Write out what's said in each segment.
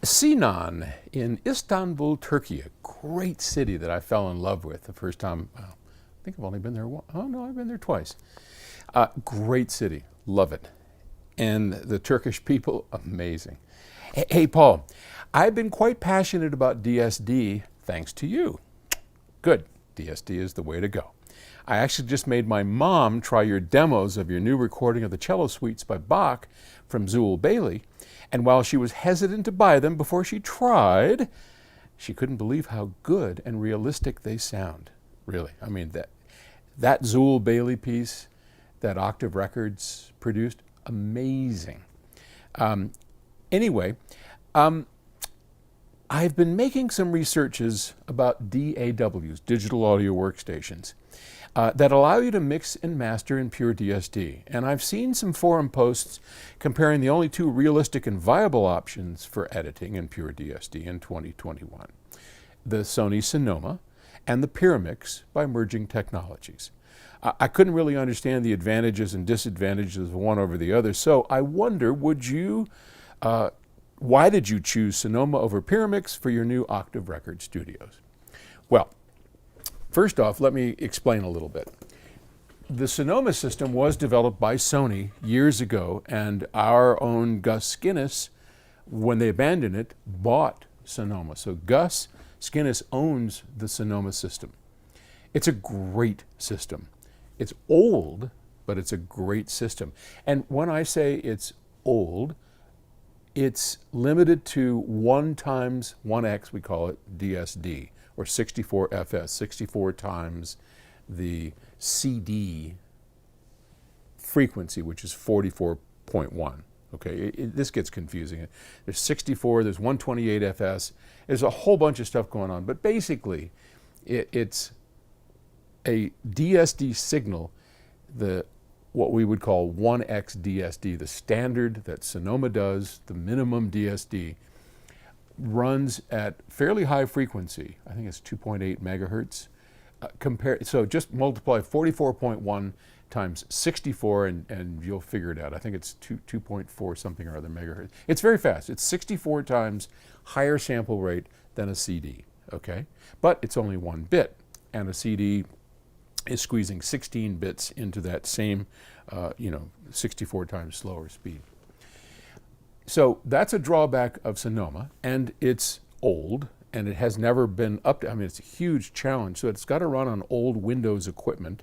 Sinan in Istanbul, Turkey, a great city that I fell in love with the first time. Well, I think I've only been there once. Oh no, I've been there twice. Great city, love it. And the Turkish people, amazing. Hey, Paul, I've been quite passionate about DSD thanks to you. Good, DSD is the way to go. I actually just made my mom try your demos of your new recording of the cello suites by Bach from Zool Bailey, and while she was hesitant to buy them before she tried, she couldn't believe how good and realistic they sound. Really, I mean, that Zool Bailey piece that Octave Records produced, amazing. Anyway, I've been making some researches about DAWs, digital audio workstations, that allow you to mix and master in pure DSD. And I've seen some forum posts comparing the only two realistic and viable options for editing in pure DSD in 2021, the Sony Sonoma and the Pyramix by Merging Technologies. I couldn't really understand the advantages and disadvantages of one over the other, so I wonder, why did you choose Sonoma over Pyramix for your new Octave Records studios? Well, first off, let me explain a little bit. The Sonoma system was developed by Sony years ago, and our own Gus Skinnis, when they abandoned it, bought Sonoma. So Gus Skinnis owns the Sonoma system. It's a great system. It's old, but it's a great system. And when I say it's old, it's limited to 1 times 1x, we call it DSD, or 64 FS, 64 times the CD frequency, which is 44.1. Okay, this gets confusing. There's 64, there's 128 FS, there's a whole bunch of stuff going on, but basically it's a DSD signal, what we would call 1x DSD, the standard that Sonoma does, the minimum DSD, runs at fairly high frequency. I think it's 2.8 megahertz. So just multiply 44.1 times 64 and you'll figure it out. I think it's 2.4 something or other megahertz. It's very fast. It's 64 times higher sample rate than a CD, okay? But it's only 1 bit, and a CD is squeezing 16 bits into that same, 64 times slower speed. So that's a drawback of Sonoma, and it's old, and it has never been it's a huge challenge. So it's got to run on old Windows equipment.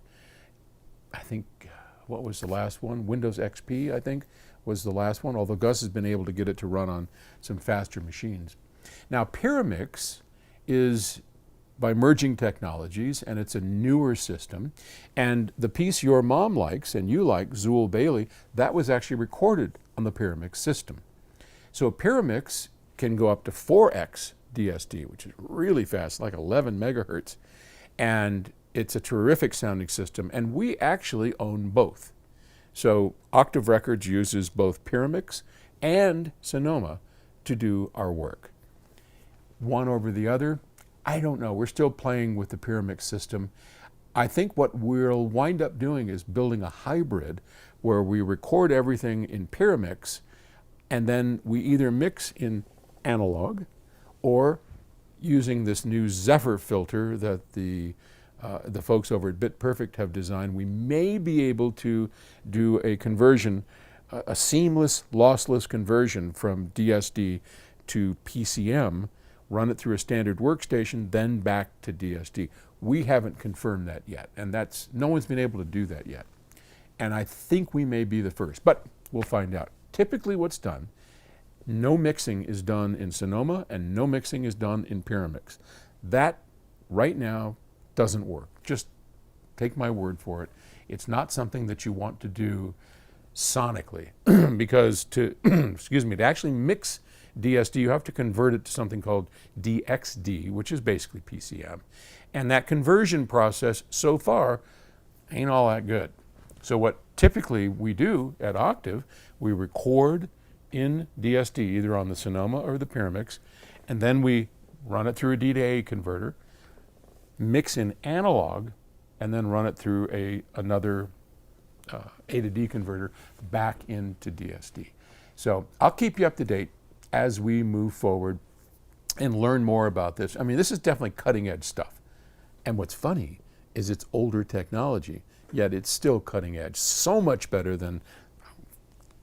I think, what was the last one? Windows XP, I think, was the last one, although Gus has been able to get it to run on some faster machines. Now, Pyramix is by Merging Technologies, and it's a newer system. And the piece your mom likes, and you like, Zool Bailey, that was actually recorded on the Pyramix system. So Pyramix can go up to 4x DSD, which is really fast, like 11 megahertz. And it's a terrific sounding system, and we actually own both. So Octave Records uses both Pyramix and Sonoma to do our work. One over the other, I don't know. We're still playing with the Pyramix system. I think what we'll wind up doing is building a hybrid where we record everything in Pyramix, and then we either mix in analog or using this new Zephyr filter that the folks over at BitPerfect have designed, we may be able to do a conversion, a seamless, lossless conversion from DSD to PCM, run it through a standard workstation, then back to DSD. We haven't confirmed that yet, and no one's been able to do that yet. And I think we may be the first, but we'll find out. Typically what's done, no mixing is done in Sonoma and no mixing is done in Pyramix. That, right now, doesn't work. Just take my word for it. It's not something that you want to do sonically, because to actually mix DSD, you have to convert it to something called DXD, which is basically PCM. And that conversion process, so far, ain't all that good. So what typically we do at Octave, we record in DSD, either on the Sonoma or the Pyramix, and then we run it through a D to A converter, mix in analog, and then run it through another A to D converter back into DSD. So I'll keep you up to date. as we move forward and learn more about this. I mean, this is definitely cutting edge stuff. And what's funny is it's older technology, yet it's still cutting edge. So much better than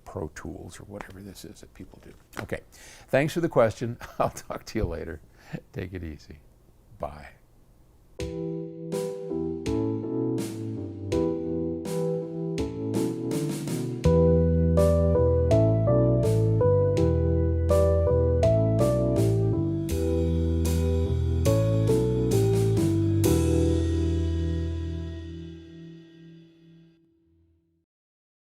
Pro Tools or whatever this is that people do. Okay, thanks for the question. I'll talk to you later. Take it easy. Bye.